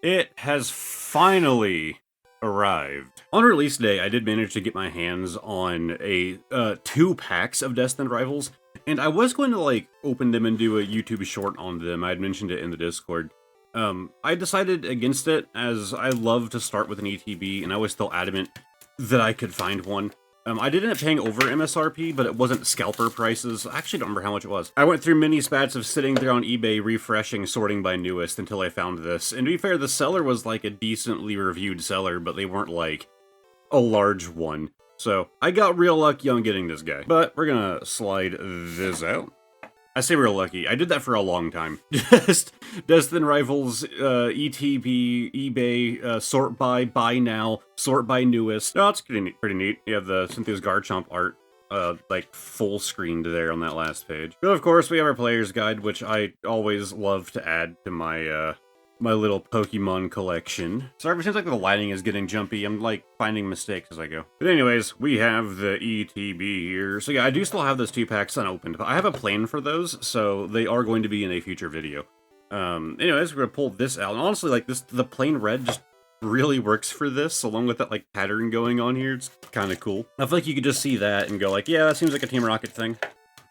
It has finally arrived. On release day, I did manage to get my hands on a 2 packs of Destined Rivals, and I was going to like open them and do a YouTube short on them. I had mentioned it in the Discord. I decided against it as I love to start with an ETB, and I was still adamant that I could find one. I did end up paying over MSRP, but it wasn't scalper prices. I actually don't remember how much it was. I went through many spats of sitting there on eBay refreshing, sorting by newest until I found this. And to be fair, the seller was like a decently reviewed seller, but they weren't like a large one. So I got real lucky on getting this guy. But we're gonna slide this out. I say real lucky. I did that for a long time. Just Destined Rivals, ETB, eBay, sort by, buy now, sort by newest. No, it's pretty neat. You have the Cynthia's Garchomp art, like full screened there on that last page. But of course, we have our player's guide, which I always love to add to my, my little Pokemon collection. Sorry if it seems like the lighting is getting jumpy. I'm like finding mistakes as I go. But anyways, we have the ETB here. So yeah, I do still have those 2 packs unopened, but I have a plan for those, so they are going to be in a future video. Anyways, we're gonna pull this out. And honestly, like the plain red just really works for this, along with that like pattern going on here. It's kind of cool. I feel like you could just see that and go like, yeah, that seems like a Team Rocket thing.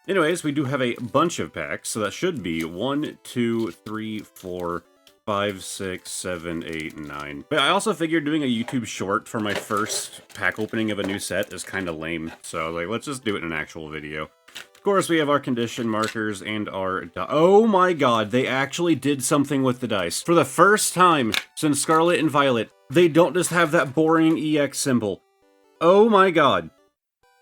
Anyways, we do have a bunch of packs, so that should be 1, 2, 3, 4, 5, 6, 7, 8, 9. But I also figured doing a YouTube short for my first pack opening of a new set is kind of lame. So like, let's just do it in an actual video. Of course, we have our condition markers and our oh my god, they actually did something with the dice. For the first time since Scarlet and Violet, they don't just have that boring EX symbol. Oh my god.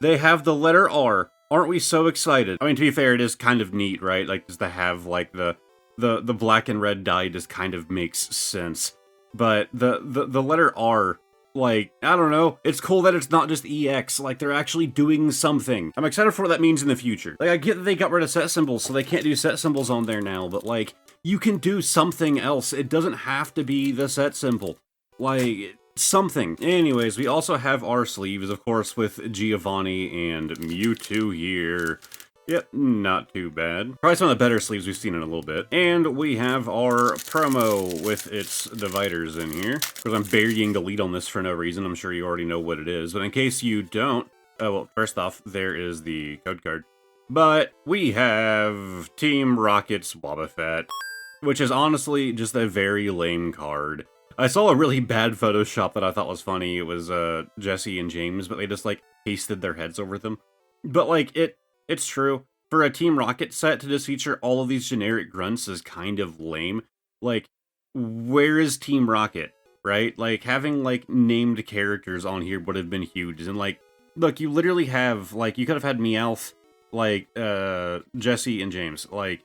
They have the letter R. Aren't we so excited? I mean, to be fair, it is kind of neat, right? Like, just to have, like, the black and red dye just kind of makes sense. But the letter R, like, I don't know. It's cool that it's not just EX. Like, they're actually doing something. I'm excited for what that means in the future. Like, I get that they got rid of set symbols, so they can't do set symbols on there now. But, like, you can do something else. It doesn't have to be the set symbol. Like, something. Anyways, we also have our sleeves, of course, with Giovanni and Mewtwo here. Yep, not too bad. Probably some of the better sleeves we've seen in a little bit. And we have our promo with its dividers in here. Because I'm burying the lead on this for no reason. I'm sure you already know what it is. But in case you don't, well, first off, there is the code card. But we have Team Rocket's Wobbuffet, which is honestly just a very lame card. I saw a really bad Photoshop that I thought was funny. It was Jesse and James, but they just like pasted their heads over them. But like it's true. For a Team Rocket set to just feature all of these generic grunts is kind of lame. Like, where is Team Rocket, right? Like, having, like, named characters on here would have been huge. And, like, look, you literally have, like, you could have had Meowth, like, Jesse and James. Like,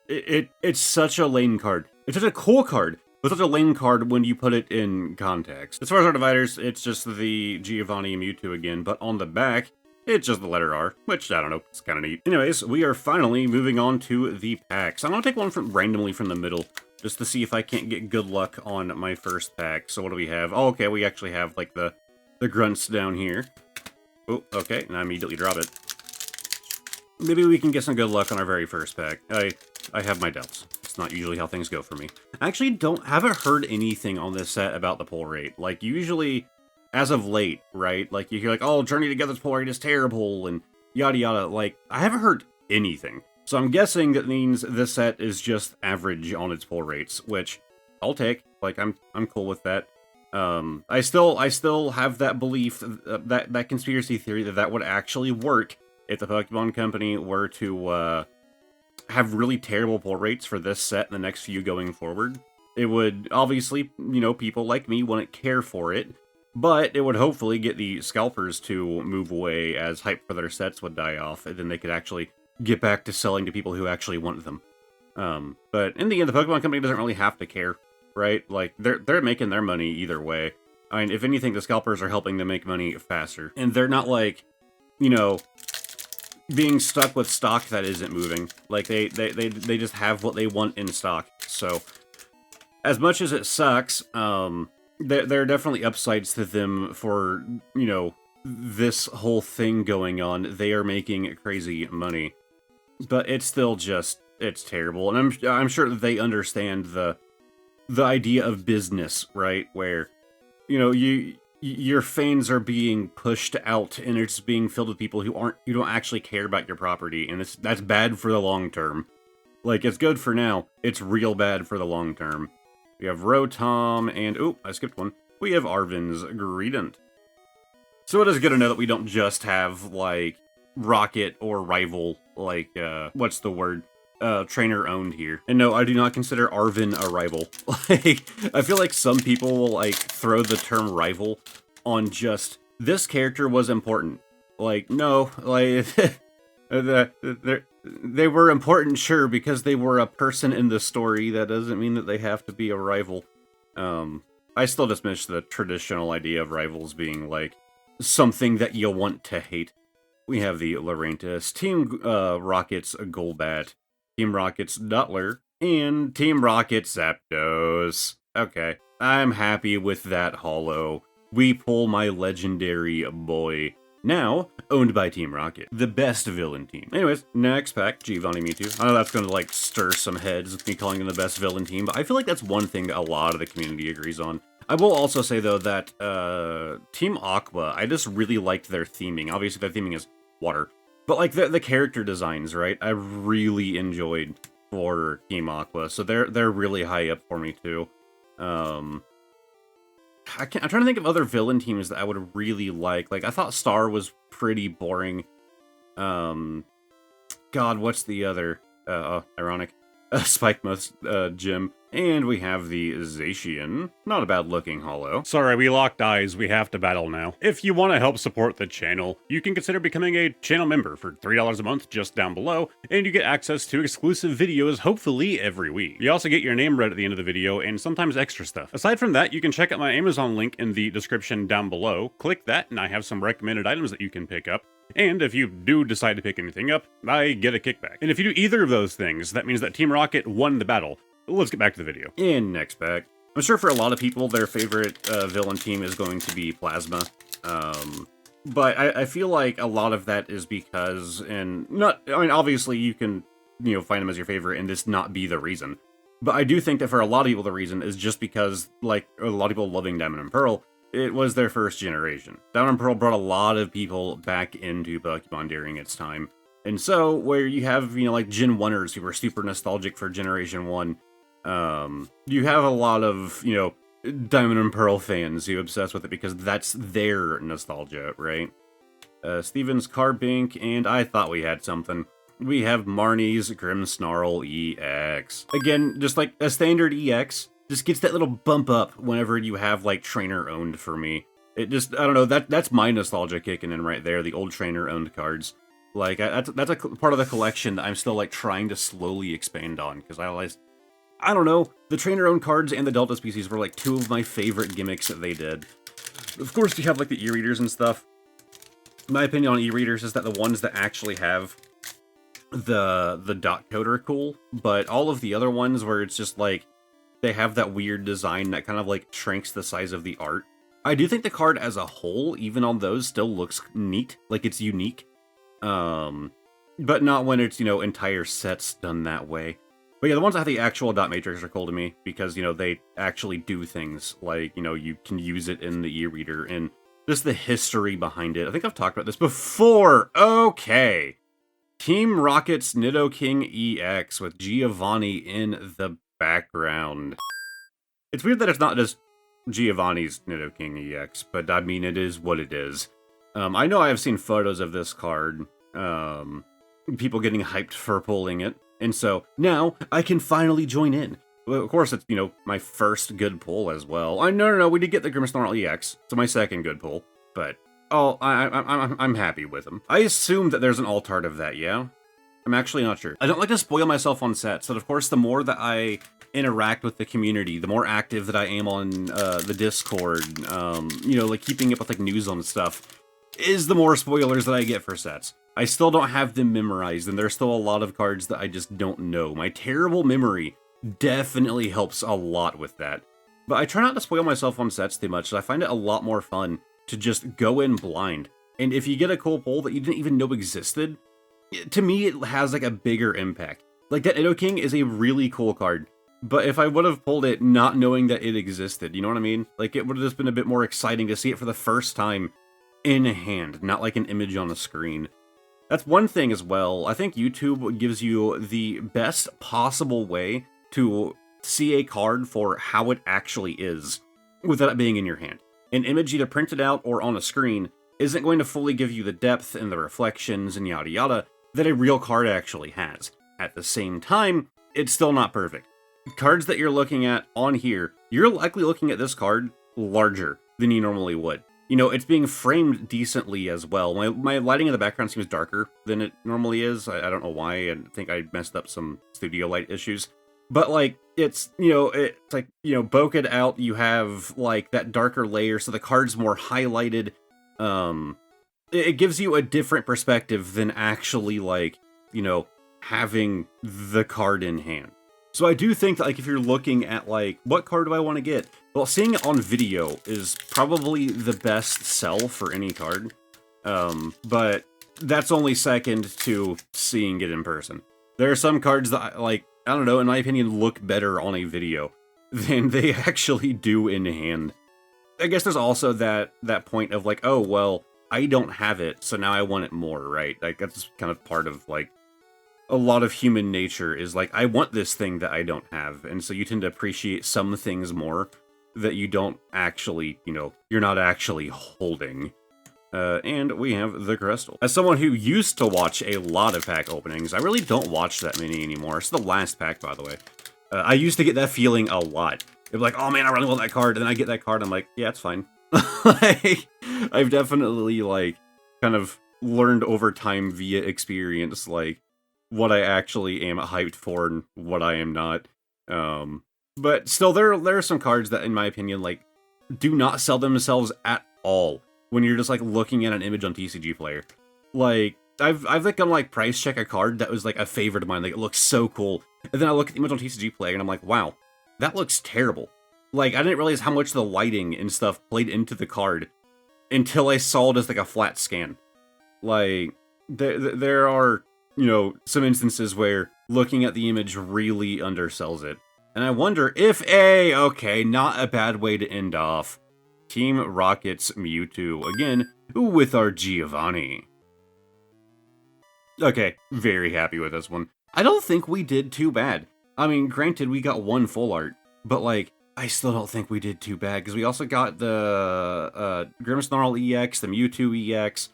it's such a lame card. It's such a cool card, but such a lame card when you put it in context. As far as our dividers, it's just the Giovanni and Mewtwo again, but on the back, it's just the letter R, which, I don't know, it's kind of neat. Anyways, we are finally moving on to the packs. I'm going to take one randomly from the middle, just to see if I can't get good luck on my first pack. So what do we have? Oh, okay, we actually have, like, the grunts down here. Oh, okay, and I immediately drop it. Maybe we can get some good luck on our very first pack. I have my doubts. It's not usually how things go for me. I actually haven't heard anything on this set about the pull rate. Like, usually, as of late, right? Like, you hear like, oh, Journey Together's pull rate is terrible, and yada yada. Like, I haven't heard anything. So I'm guessing that means this set is just average on its pull rates, which I'll take. Like, I'm cool with that. I still have that belief, that conspiracy theory that would actually work if the Pokemon Company were to have really terrible pull rates for this set and the next few going forward. It would, obviously, you know, people like me wouldn't care for it, but it would hopefully get the scalpers to move away as hype for their sets would die off, and then they could actually get back to selling to people who actually want them. But in the end, the Pokemon Company doesn't really have to care, right? Like, they're making their money either way. I mean, if anything, the scalpers are helping them make money faster. And they're not like, you know, being stuck with stock that isn't moving. Like, they just have what they want in stock. So, as much as it sucks, there are definitely upsides to them for, you know, this whole thing going on. They are making crazy money. But it's still just, it's terrible. And I'm sure that they understand the the idea of business, right? Where, your fanes are being pushed out and it's being filled with people who don't actually care about your property, and that's bad for the long term. Like, it's good for now, it's real bad for the long term. We have Rotom, and, oh, I skipped one. We have Arven's Greedent. So it is good to know that we don't just have, like, Rocket or Rival, like, what's the word? Trainer-owned here. And no, I do not consider Arven a rival. Like, I feel like some people will, like, throw the term rival on just, this character was important. Like, no, like, they were important, sure, because they were a person in the story. That doesn't mean that they have to be a rival. I still dismiss the traditional idea of rivals being, like, something that you want to hate. We have the Lurantis, Team Rocket's Golbat, Team Rocket's Duttler, and Team Rocket's Zapdos. Okay, I'm happy with that holo. We pull my legendary boy. Now, owned by Team Rocket, the best villain team. Anyways, next pack, Giovanni Mewtwo. I know that's going to, like, stir some heads with me calling them the best villain team, but I feel like that's one thing that a lot of the community agrees on. I will also say, though, that Team Aqua, I just really liked their theming. Obviously, their theming is water. But, like, the character designs, right? I really enjoyed for Team Aqua, so they're really high up for me, too. I'm trying to think of other villain teams that I would really like. Like, I thought Star was pretty boring. God, what's the other? Ironic. Spikemuth's gym. And we have the Zacian. Not a bad looking holo. Sorry, we locked eyes. We have to battle now. If you want to help support the channel, you can consider becoming a channel member for $3 a month just down below, and you get access to exclusive videos hopefully every week. You also get your name read at the end of the video and sometimes extra stuff. Aside from that, you can check out my Amazon link in the description down below. Click that and I have some recommended items that you can pick up. And if you do decide to pick anything up, I get a kickback. And if you do either of those things, that means that Team Rocket won the battle. Let's get back to the video. And next pack. I'm sure for a lot of people, their favorite villain team is going to be Plasma. But I feel like a lot of that is because, obviously you can, find them as your favorite and this not be the reason. But I do think that for a lot of people, the reason is just because, like, a lot of people loving Diamond and Pearl, it was their first generation. Diamond and Pearl brought a lot of people back into Pokemon during its time. And so, where you have, like, Gen 1ers who were super nostalgic for Generation 1, you have a lot of, Diamond and Pearl fans who obsess with it because that's their nostalgia, right? Steven's Carbink, and I thought we had something. We have Marnie's Grimmsnarl EX. Again, just like a standard EX, just gets that little bump up whenever you have, like, trainer-owned for me. It just, I don't know, that's my nostalgia kicking in right there, the old trainer-owned cards. Like, that's a part of the collection that I'm still, like, trying to slowly expand on, because I realized, I don't know, the trainer-owned cards and the Delta species were, like, two of my favorite gimmicks that they did. Of course, you have, like, the e-readers and stuff. My opinion on e-readers is that the ones that actually have the dot code are cool, but all of the other ones where it's just, like, they have that weird design that kind of, like, shrinks the size of the art. I do think the card as a whole, even on those, still looks neat, like, it's unique. But not when it's, entire sets done that way. But yeah, the ones that have the actual dot matrix are cool to me, because, they actually do things, like, you can use it in the e-reader, and just the history behind it. I think I've talked about this before! Okay! Team Rocket's Nidoking EX with Giovanni in the background. It's weird that it's not just Giovanni's Nidoking EX, but I mean, it is what it is. I know I have seen photos of this card, people getting hyped for pulling it, and so now I can finally join in. Well, of course, it's, my first good pull as well. No, we did get the Grimmsnarl EX, so my second good pull, but, I'm happy with him. I assume that there's an alt-art of that, yeah? I'm actually not sure. I don't like to spoil myself on sets, but of course, the more that I interact with the community, the more active that I am on the Discord, like keeping up with, like, news on stuff, is the more spoilers that I get for sets. I still don't have them memorized, and there's still a lot of cards that I just don't know. My terrible memory definitely helps a lot with that. But I try not to spoil myself on sets too much, so I find it a lot more fun to just go in blind. And if you get a cool pull that you didn't even know existed, to me it has, like, a bigger impact. Like, that Nidoking is a really cool card. But if I would have pulled it not knowing that it existed, you know what I mean? Like, it would have just been a bit more exciting to see it for the first time in hand, not like an image on a screen. That's one thing as well. I think YouTube gives you the best possible way to see a card for how it actually is without it being in your hand. An image either printed out or on a screen isn't going to fully give you the depth and the reflections and yada yada that a real card actually has. At the same time, it's still not perfect. Cards that you're looking at on here, you're likely looking at this card larger than you normally would. You know, it's being framed decently as well. My lighting in the background seems darker than it normally is. I don't know why. I think I messed up some studio light issues. But, like, it's, you know, it's like, you know, bokeh out, you have, like, that darker layer, so the card's more highlighted. It gives you a different perspective than actually, like, you know, having the card in hand. So I do think that, like, if you're looking at, like, what card do I want to get? Well, seeing it on video is probably the best sell for any card. But that's only second to seeing it in person. There are some cards that, like, I don't know, in my opinion, look better on a video than they actually do in hand. I guess there's also that point of, like, oh, well, I don't have it, so now I want it more, right? Like, that's kind of part of, like, a lot of human nature is like, I want this thing that I don't have, and so you tend to appreciate some things more that you don't actually, you know, you're not actually holding. And we have the crystal. As someone who used to watch a lot of pack openings, I really don't watch that many anymore. It's the last pack, by the way. I used to get that feeling a lot. It'd be like, oh man, I really want that card, and then I get that card, I'm like, yeah, it's fine. Like, I've definitely, like, kind of learned over time via experience, like, what I actually am hyped for and what I am not. But still, there are some cards that, in my opinion, like, do not sell themselves at all when you're just, like, looking at an image on TCG Player. Like, I've like, gonna, like, price check a card that was, like, a favorite of mine, like, it looks so cool, and then I look at the image on TCG Player, and I'm like, wow, that looks terrible. Like, I didn't realize how much the lighting and stuff played into the card until I saw it as, like, a flat scan. Like, there are, you know, some instances where looking at the image really undersells it. And I wonder if okay, not a bad way to end off. Team Rocket's Mewtwo, again, with our Giovanni. Okay, very happy with this one. I don't think we did too bad. I mean, granted, we got one full art, but, like, I still don't think we did too bad, because we also got the Grimmsnarl EX, the Mewtwo EX.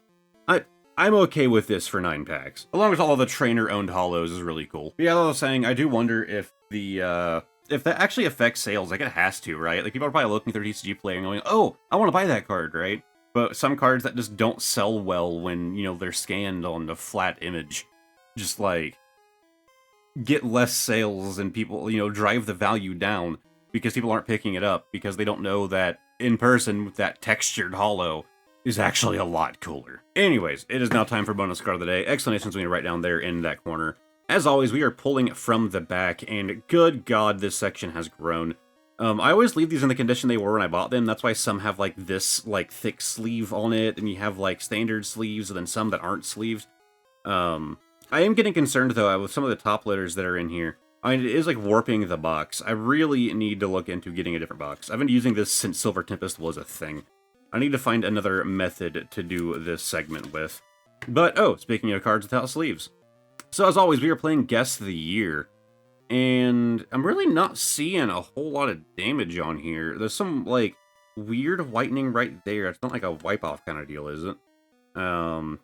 I'm okay with this for 9 packs. Along with all of the trainer-owned holos is really cool. But yeah, like I was saying, I do wonder if if that actually affects sales. Like, it has to, right? Like, people are probably looking at their TCG Player and going, oh, I want to buy that card, right? But some cards that just don't sell well when, you know, they're scanned on the flat image, just, like, get less sales and people, you know, drive the value down because people aren't picking it up because they don't know that in person with that textured holo is actually a lot cooler. Anyways, it is now time for bonus card of the day. Explanations we need right down there in that corner. As always, we are pulling from the back, and good God, this section has grown. I always leave these in the condition they were when I bought them. That's why some have, like, this, like, thick sleeve on it, and you have, like, standard sleeves, and then some that aren't sleeved. I am getting concerned, though, with some of the top loaders that are in here. I mean, it is, like, warping the box. I really need to look into getting a different box. I've been using this since Silver Tempest was a thing. I need to find another method to do this segment with. But, oh, speaking of cards without sleeves. So, as always, we are playing Guess the Year. And I'm really not seeing a whole lot of damage on here. There's some, like, weird whitening right there. It's not like a wipe-off kind of deal, is it? I'm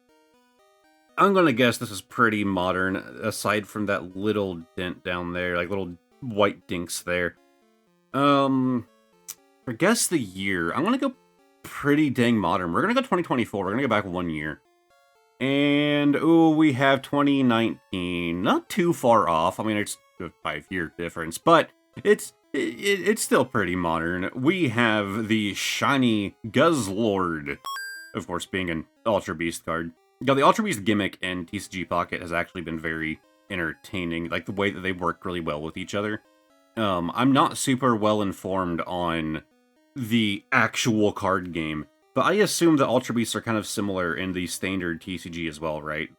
gonna guess this is pretty modern, aside from that little dent down there, like little white dinks there. For Guess the Year, I'm gonna go pretty dang modern. We're gonna go 2024. We're gonna go back 1 year. And, ooh, we have 2019. Not too far off. I mean, it's a 5-year difference, but it's still pretty modern. We have the shiny Guzzlord, of course, being an Ultra Beast card. Yeah, the Ultra Beast gimmick in TCG Pocket has actually been very entertaining, like the way that they work really well with each other. I'm not super well informed on the actual card game, but I assume the Ultra Beasts are kind of similar in the standard TCG as well, right?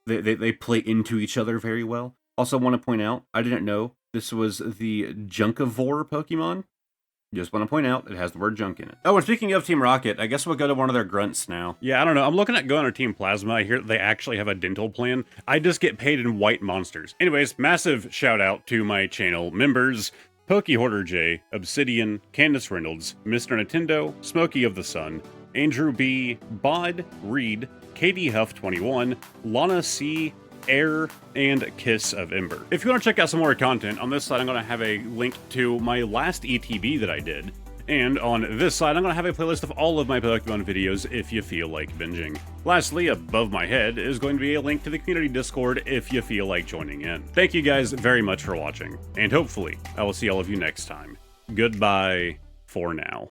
They play into each other very well. Also want to point out, I didn't know This was the Junkivore Pokemon. Just want to point out, it has the word junk in it. Oh, and speaking of Team Rocket, I guess we'll go to one of their grunts now. Yeah, I don't know. I'm looking at going to Team Plasma. I hear that they actually have a dental plan. I just get paid in white monsters. Anyways, massive shout out to my channel members. Hoarder J, Obsidian, Candace Reynolds, Mr. Nintendo, Smokey of the Sun, Andrew B, Bod, Reed, Katie Huff 21, Lana C, Air, and Kiss of Ember. If you want to check out some more content, on this side I'm going to have a link to my last ETB that I did, and on this side I'm going to have a playlist of all of my Pokemon videos if you feel like binging. Lastly, above my head is going to be a link to the community Discord if you feel like joining in. Thank you guys very much for watching, and hopefully I will see all of you next time. Goodbye for now.